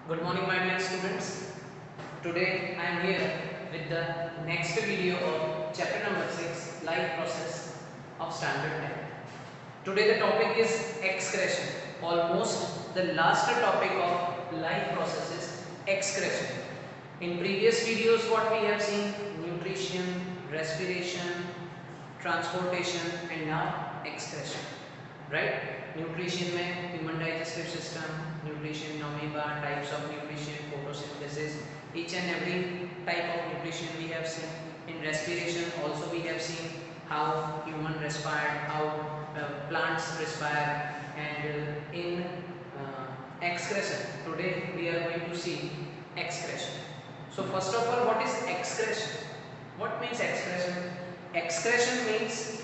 Good morning, my dear students. Today I am here with the next video of chapter number 6, life process of standard 10. Today the topic is excretion. Almost the last topic of life process is excretion. In previous videos what we have seen, nutrition, respiration, transportation and now excretion. Right? Nutrition में human digestive system, nutrition, amoeba, types of nutrition, photosynthesis, each and every type of nutrition we have seen. In respiration also we have seen how human respire, how plants respire, and in excretion today we are going to see excretion. So first of all, what is excretion? What means excretion? Excretion means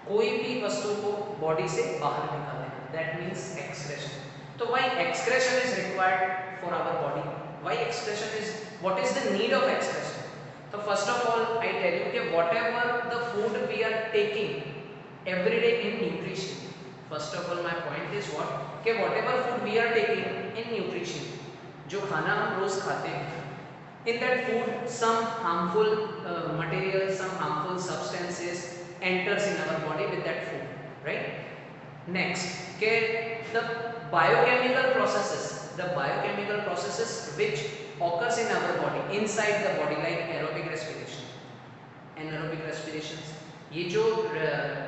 कोई भी वस्तु को body से बाहर निकाल देना, that means excretion. तो why excretion is required for our body, why excretion is, what is the need of excretion? तो first of all I tell you कि whatever the food we are taking every day in nutrition, first of all my point is what कि whatever food we are taking in nutrition, जो खाना हम रोज खाते हैं, in that food some harmful material, some harmful substances enters in our body with that food, right? Next, के the biochemical processes which occurs in our body, inside the body, like aerobic respiration, anaerobic respirations, ये जो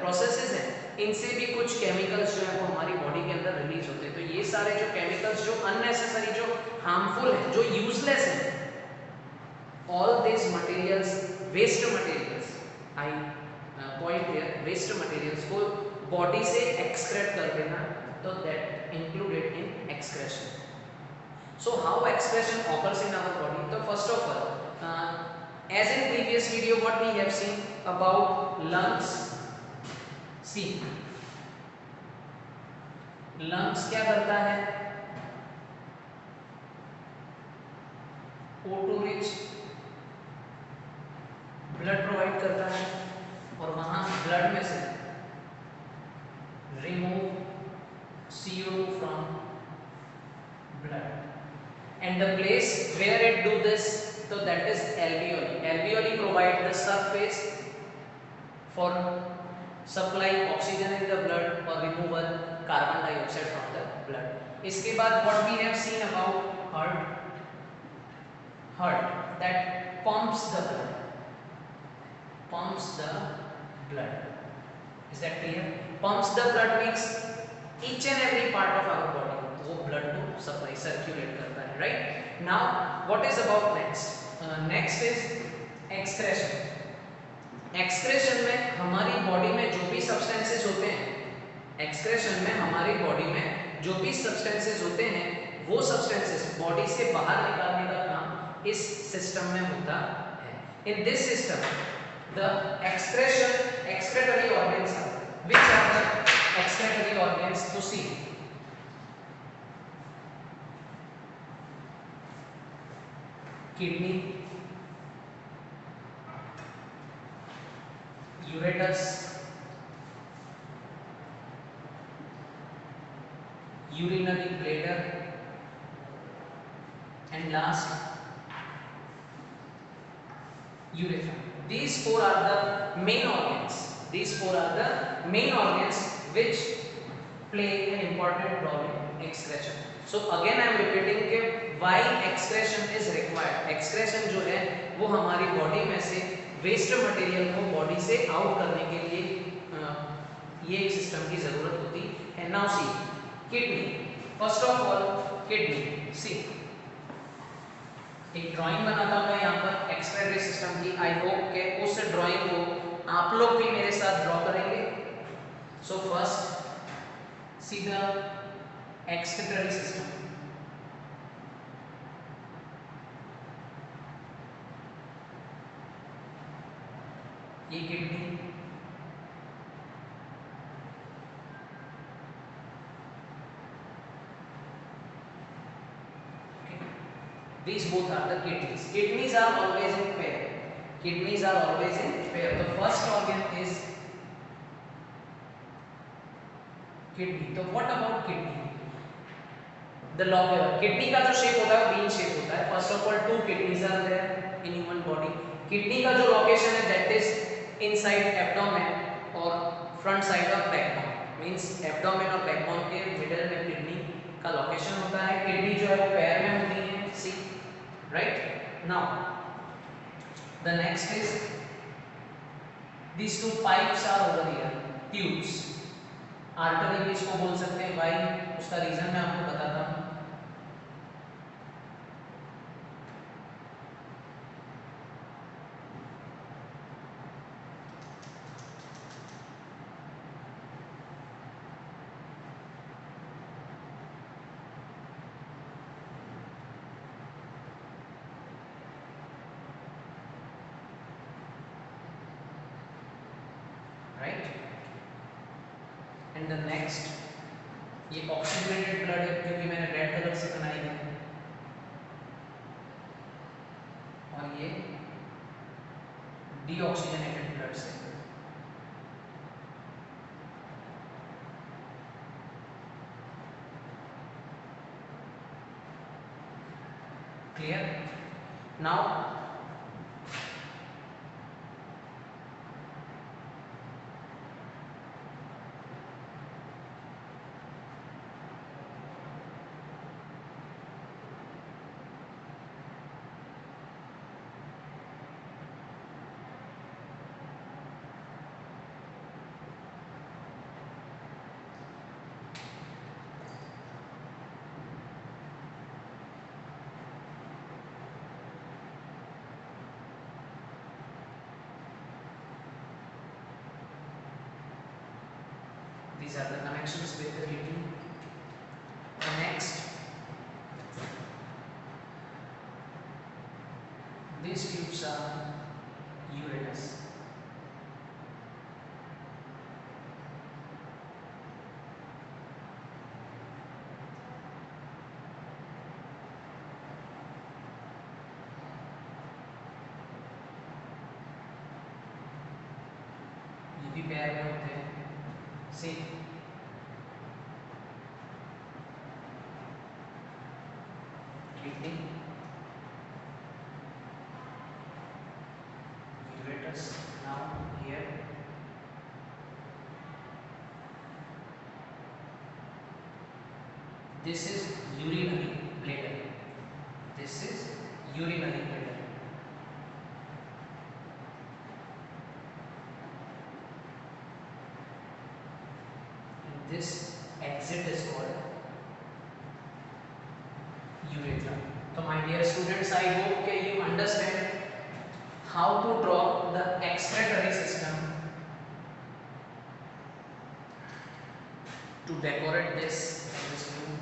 processes हैं, इनसे भी कुछ chemicals जो है वो हमारी body के अंदर release होते हैं. तो ये सारे जो chemicals जो unnecessary, जो harmful हैं, जो useless हैं, all these materials, waste materials, I point here, waste materials को body से excrete कर देना, तो that included in excretion. So how excretion occurs in our body? तो first of all, as in previous video what we have seen about lungs, see lungs क्या करता है, O2 rich blood provide करता है और वहां ब्लड में से remove CO2 from blood and the place where it do this, तो that is alveoli. Alveoli provide the surface for supply oxygen in the blood or removal carbon dioxide from the blood. इसके बाद what we have seen about heart that pumps the blood, is that clear? Pumps the blood means each and every part of our body वो blood को supply, circulate करता है, right? Now what is about next? Next is excretion. excretion में हमारी body में जो भी substances होते हैं, excretion में हमारी body में जो भी substances होते हैं, वो substances body से बाहर निकालने का काम इस system में होता है. In this system the excretory organs are, which are the excretory organs to see? Kidney, ureter, urinary bladder, and last urethra. These four are the main organs. Which play an important role in excretion. So again I am repeating कि why excretion is required. Excretion जो है वो हमारी body में से waste material को body से out करने के लिए ये एक system की जरूरत होती है. Now see kidney. First of all kidney. See एक ड्राइंग बनाता हूँ मैं यहाँ पर एक्सक्रेटरी सिस्टम की. आई होप के उस ड्राइंग को आप लोग भी मेरे साथ ड्रॉ करेंगे. So first see the excretory system. ये kidney, these both are the kidneys. Kidneys are always in pair. The first organ is kidney. So what about kidney? The kidney का जो शेप होता है बीन शेप होता है. First of all two kidneys are there in human body. Kidney का जो location है that is inside abdomen और front side of backbone. Means abdomen और बैकबोन के मिडिल में किडनी का लोकेशन होता है. किडनी जो है वो पैर में होती है. See right. Now the next is these two pipes are over here, tubes. Artery भी इसको बोल सकते हैं. भाई उसका रीजन मैं आपको बताता हूँ. राइट. एंड द नेक्स्ट ये ऑक्सीजनेटेड ब्लड है क्योंकि मैंने रेड कलर से बनाई है. और ये डीऑक्सीजनेटेड ब्लड से. Clear. Now these are the connections with the kidney. Next, these tubes are ureters. ये भी पैर में होते हैं. See, kidney, ureters. Now here, this is urinary bladder. This is urinary bladder. This exit is called urethra. So my dear students, I hope that you understand how to draw the excretory system to decorate this room.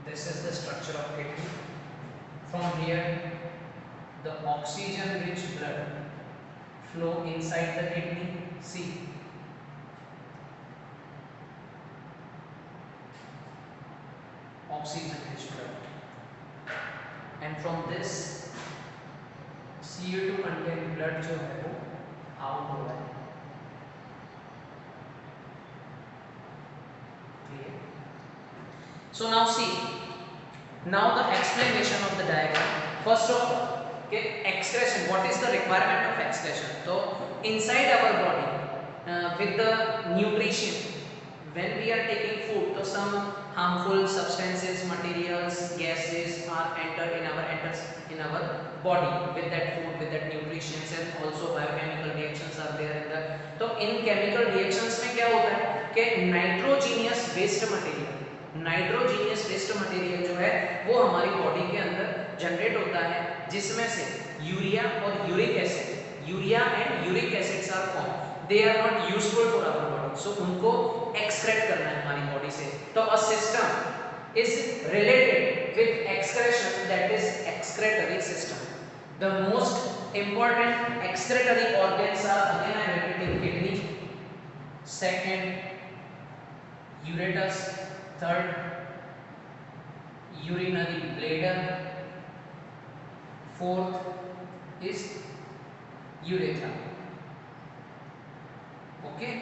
This is the structure of kidney. From here, the oxygen-rich blood flow inside the kidney. See, oxygen-rich blood, and from this CO2 contained blood जो है वो out हो रहा है. Clear? So now see. Now the explanation of the diagram. First of all, okay, excretion. What is the requirement of excretion? So inside our body, with the nutrition, when we are taking food, so some harmful substances, materials, gases are enter in our body with that food, with that nutrition, and also biochemical reactions are there in the. तो in chemical reactions में क्या होता है कि nitrogenous waste material जो है वो हमारी बॉडी के अंदर जनरेट होता है, जिसमें से यूरिया और uric acid, urea and uric acids are form. They are not useful for our body, so उनको एक्सक्रेट करना है हमारी बॉडी से. तो a system is related with excretion, that is excretory system. The most important excretory organs are, again I am repeating, kidney, second uretus, third urinary bladder, fourth is urethra. Okay,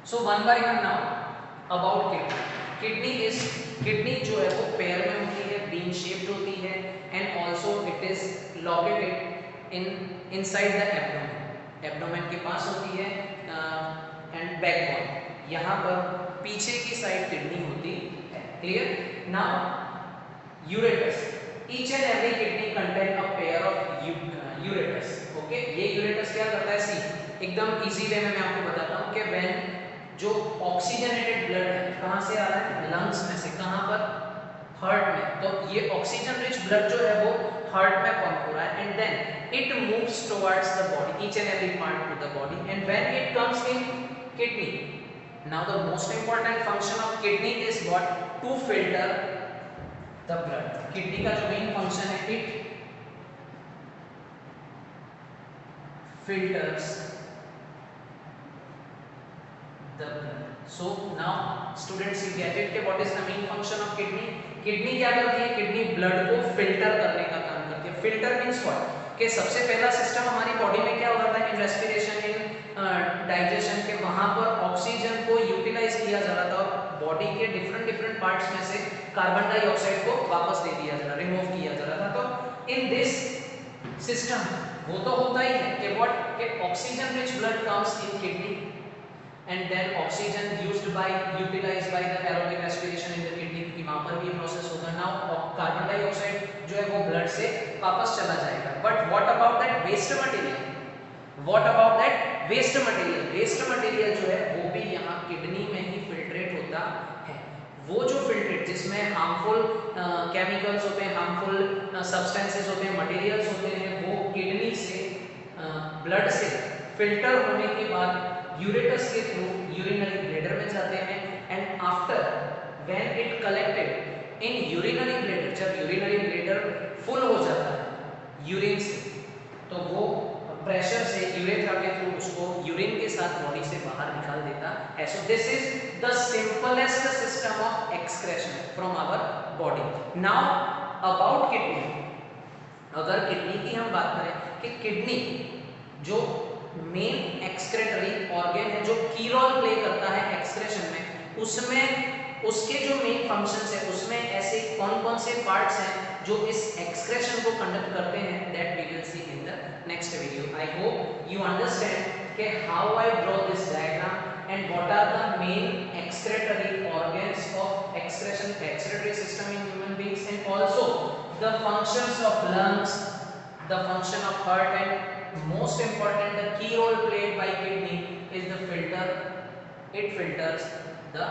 so one by one now about kidney जो है वो पैर में होती है, bean shaped होती है, and also it is located inside the abdomen के पास होती है, एंड बैकबोन यहाँ पर पीछे की साइड किडनी होती है. Clear? Now ureters, each and every kidney contain a pair of ureters. Okay, ये यूरेटस क्या करता है? सी एकदम इजी वे में मैं आपको बताता हूँ कि व्हेन जो ऑक्सीजनेटेड ब्लड है कहाँ से आ रहा है? लंग्स में से. कहाँ पर? हार्ट में. तो ये ऑक्सीजन रिच ब्लड जो है वो हार्ट में पंप हो रहा है, and then it moves towards the body, each and every part to the body, and when it comes in kidney. Now the most important function of kidney is what? To filter the blood. Kidney का जो main function है, it filters the blood. So now students you get it कि what is the main function of kidney? Kidney क्या करती है? Kidney blood को filter करने का काम करती है. Filter means what? कि सबसे पहला सिस्टम हमारी बॉडी में क्या हो रहा था? इन रेस्पिरेशन, इन डाइजेशन के वहां पर ऑक्सीजन को यूटिलाइज किया जा रहा था और बॉडी के डिफरेंट पार्ट्स में से कार्बन डाइऑक्साइड को वापस दे दिया जा रहा, रिमूव किया जा रहा था. तो इन दिस सिस्टम वो तो होता ही है कि व्हाट? कि oxygen rich blood comes in kidney and then oxygen used by utilised by the aerobic respiration in the kidney, क्योंकि वहां पर भी प्रोसेस होगा. नाउ कार्बन डाइऑक्साइड जो है वो ब्लड से वापस चला जाएगा. But what about that waste material? What about that waste material? Waste material जो है वो भी यहाँ किडनी में ही फिल्ट्रेट होता है. वो जो फिल्ट्रेट जिसमें हार्मफुल केमिकल्स होते हैं, हार्मफुल सब्सटेंसेस होते हैं, मटेरियल्स होते हैं, वो किडनी से ब्लड से फिल्टर होने के बाद यूरेटस के थ्रू यूरिनरी ब्लैडर में जाते हैं, and after when it collected in urinary bladder, जब यूरिनरी ब्लैडर फुल हो जाता है यूरिन से, तो वो प्रेशर से यूरेथ्रा के थ्रू उसको यूरिन के साथ बॉडी से बाहर निकाल देता है. So this is the simplest system of excretion from our body. Now about kidney, अगर किडनी की हम बात करें कि किडनी जो मेन एक्सक्रेटरी ऑर्गन है जो की रोल प्ले करता है एक्सक्रेशन में, उसमें उसके जो मेन फंक्शंस है उसमें ऐसे कौन-कौन से पार्ट्स हैं जो इस एक्सक्रेशन को कंडक्ट करते हैं, that we will see in the next video. I hope you understand कि how I draw this diagram and what are the main excretory organs of excretion, excretory system in human beings, and also the functions of lungs, the function of heart, and most important the key role played by kidney is the filter. It filters the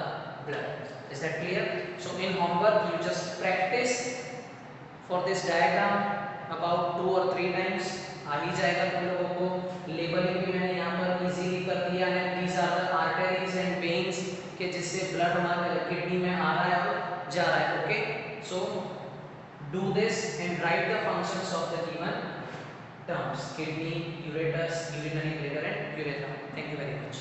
blood. Is that clear? So in homework you just practice for this diagram about 2 or 3 times. आ ही जाएगा तुम लोगों को. Labelling भी मैंने यहाँ पर easily कर दिया है. These are the arteries and veins के जिससे ब्लड हमारे किडनी में आ रहा है और जा रहा है. Okay, so do this and write the functions of the given terms: kidney, uretus, urinary bladder, and urethra. Thank you very much.